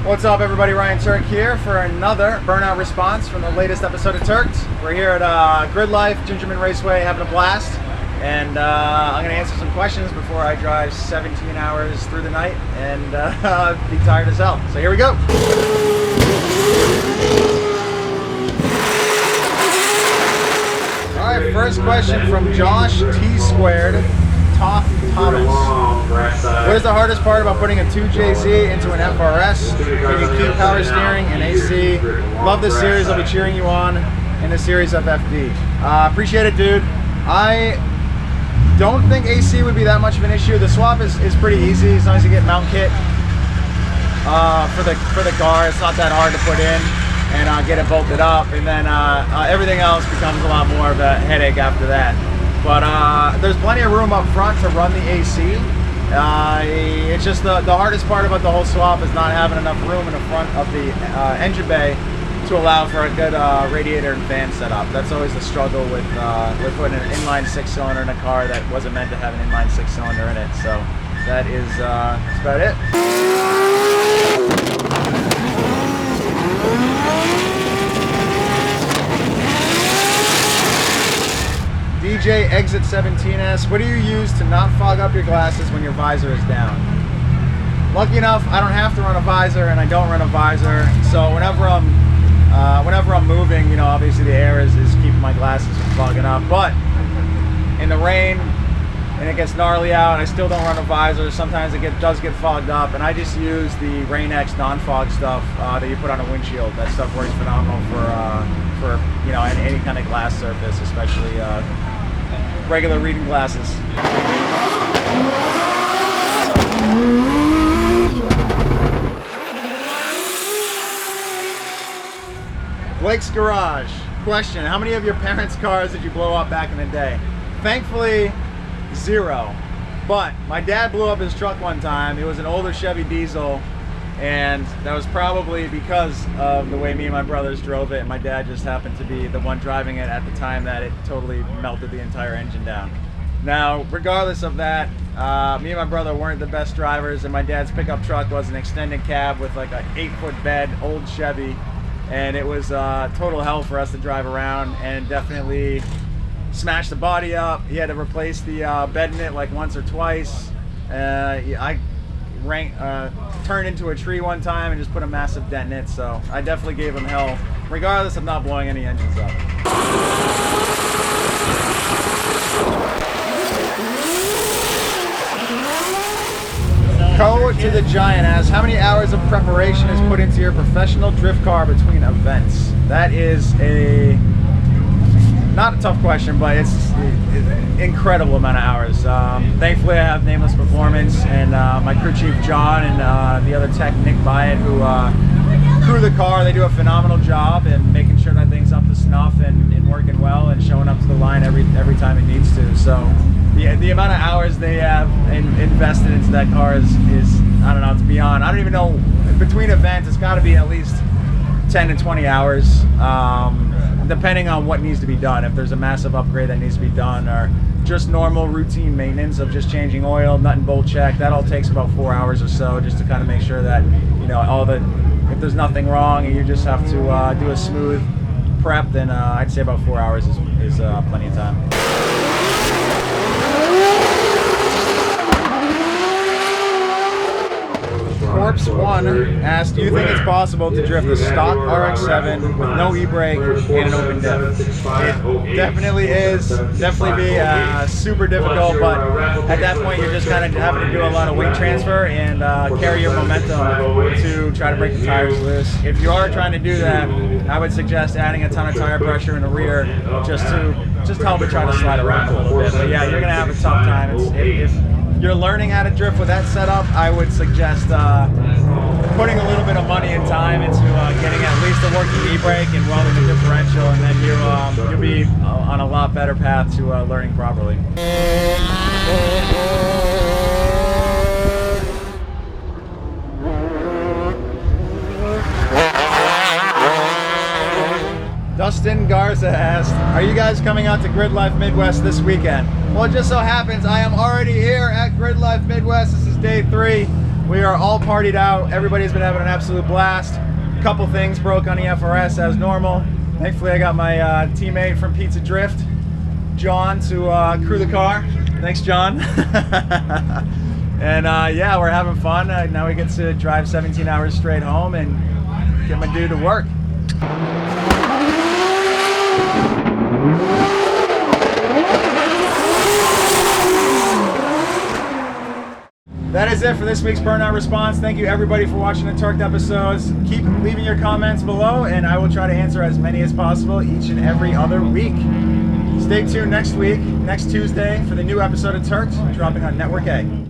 What's up, everybody? Ryan Tuerck here for another burnout response from the latest episode of Tuerck'd. We're here at Gridlife Gingerman Raceway having a blast, and I'm going to answer some questions before I drive 17 hours through the night and be tired as hell. So here we go. All right, first question from Josh T Squared. Thomas. What is the hardest part about putting a 2JZ into an FRS? Can you keep power steering and AC? Love this series. I'll be cheering you on in the series of FD. Appreciate it, dude. I don't think AC would be that much of an issue. The swap is pretty easy as long as you get mount kit for the car. It's not that hard to put in and get it bolted up, and then everything else becomes a lot more of a headache after that. But there's plenty of room up front to run the AC. It's just the hardest part about the whole swap is not having enough room in the front of the engine bay to allow for a good radiator and fan setup. That's always the struggle with putting an inline 6-cylinder in a car that wasn't meant to have an inline 6-cylinder in it. So that is that's about it. DJ Exit 17S, what do you use to not fog up your glasses when your visor is down? Lucky enough, I don't have to run a visor, and I don't run a visor. So whenever I'm moving, you know, obviously the air is keeping my glasses from fogging up. But in the rain, and it gets gnarly out, I still don't run a visor. Sometimes it does get fogged up, and I just use the Rain X non-fog stuff that you put on a windshield. That stuff works phenomenal for you know, any kind of glass surface, especially regular reading glasses. Blake's Garage. Question: how many of your parents' cars did you blow up back in the day? Thankfully, 0. But my dad blew up his truck one time. It was an older Chevy diesel, and that was probably because of the way me and my brothers drove it. My dad just happened to be the one driving it at the time that it totally melted the entire engine down. Now, regardless of that, me and my brother weren't the best drivers, and my dad's pickup truck was an extended cab with like an 8-foot bed, old Chevy, and it was total hell for us to drive around, and definitely smashed the body up. He had to replace the bed in it like once or twice. I turned into a tree one time and just put a massive dent in it, so I definitely gave him hell, regardless of not blowing any engines up. Co to the Giant asks, how many hours of preparation is put into your professional drift car between events? That is not a tough question, but it's an incredible amount of hours. Thankfully, I have Nameless Performance and my crew chief John and the other tech Nick Byatt who crew the car. They do a phenomenal job in making sure that thing's up to snuff and working well and showing up to the line every time it needs to. So the amount of hours they have invested into that car is I don't know, it's beyond. I don't even know. Between events, it's got to be at least 10 to 20 hours. Depending on what needs to be done. If there's a massive upgrade that needs to be done, or just normal routine maintenance of just changing oil, nut and bolt check, that all takes about 4 hours or so, just to kind of make sure that, you know, if there's nothing wrong and you just have to do a smooth prep, then I'd say about 4 hours is plenty of time. Corpse1 asked, do you think it's possible to drift a stock RX-7 with no e-brake and an open diff? It definitely is. Definitely be super difficult, but at that point you're just kind of having to do a lot of weight transfer and carry your momentum to try to break the tires loose. If you are trying to do that, I would suggest adding a ton of tire pressure in the rear just to help it try to slide around a little bit. But yeah, you're going to have a tough time. If you're learning how to drift with that setup, I would suggest putting a little bit of money and time into getting at least a working e-brake and welding the differential, and then you'll be on a lot better path to learning properly. Dustin Garza asked, are you guys coming out to Gridlife Midwest this weekend? Well, it just so happens I am already here at Gridlife Midwest. This is day 3. We are all partied out. Everybody's been having an absolute blast. A couple things broke on the FRS as normal. Thankfully, I got my teammate from Pizza Drift, John, to crew the car. Thanks, John. And yeah, we're having fun. Now we get to drive 17 hours straight home and get my dude to work. That is it for this week's Burnout Response. Thank you everybody for watching the Tuerck'd episodes. Keep leaving your comments below and I will try to answer as many as possible each and every other week. Stay tuned next week, next Tuesday, for the new episode of Tuerck'd, dropping on Network A.